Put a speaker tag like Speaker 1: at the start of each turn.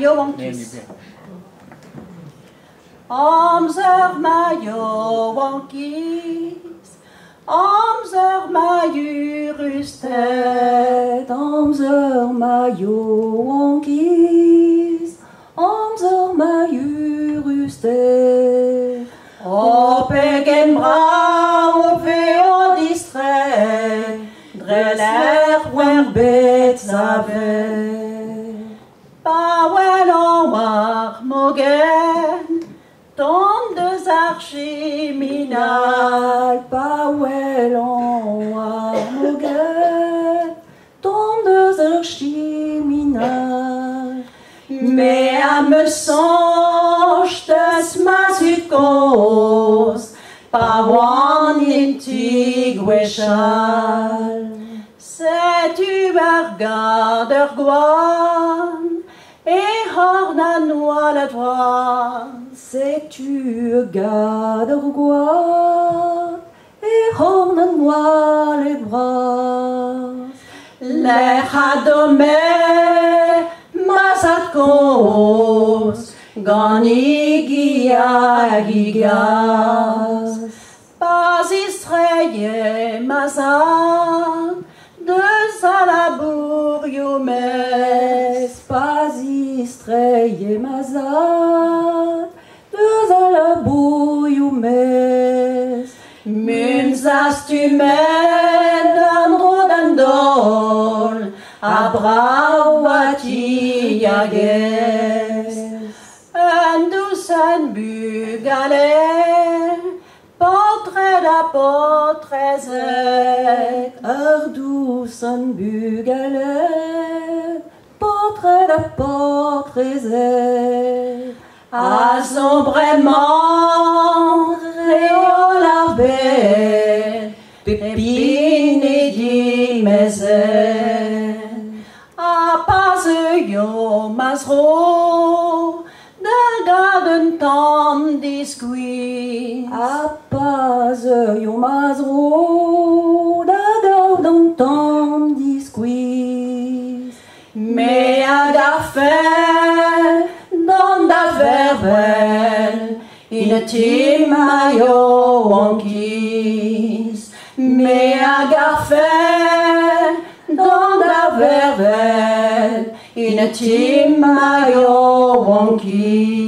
Speaker 1: Wankies. Amzer majo wankies, amzer maju rusted,
Speaker 2: amzer majo wankies, amzer maju rusted.
Speaker 1: Op egen bra, op veo distrait, dreller wer bet zave. Pa wel war mogen, ton deus archiminal,
Speaker 2: pa wel war mogen, ton deus archiminal.
Speaker 1: Me a me sonj deus ma sukos, pa oan inti gwechal. Se tu regardes ur gwan, et hors na noa la droite,
Speaker 2: sais-tu gardes roi et hors na noa les bras.
Speaker 1: L'air a domé masat kos, gani gia gigas. Pas istreye masat, de salabour youmes.
Speaker 2: Pas istreye mazat, de salabour youmes.
Speaker 1: Munzas tu med an rodandol, a brawati yages. Un doucen bugalet, portrait da portrait,
Speaker 2: ur doucen bugalet, portrait da portrait.
Speaker 1: A sombrement réol arbet, pépine et dimezen. A pas yo masro, da garden tom disquis.
Speaker 2: A pas yo mazro, da garden tom disquis.
Speaker 1: Me a garfen, dan da verben, in tim mayo wankies. Me a garfen, dan da verben, in tim mayo wankies.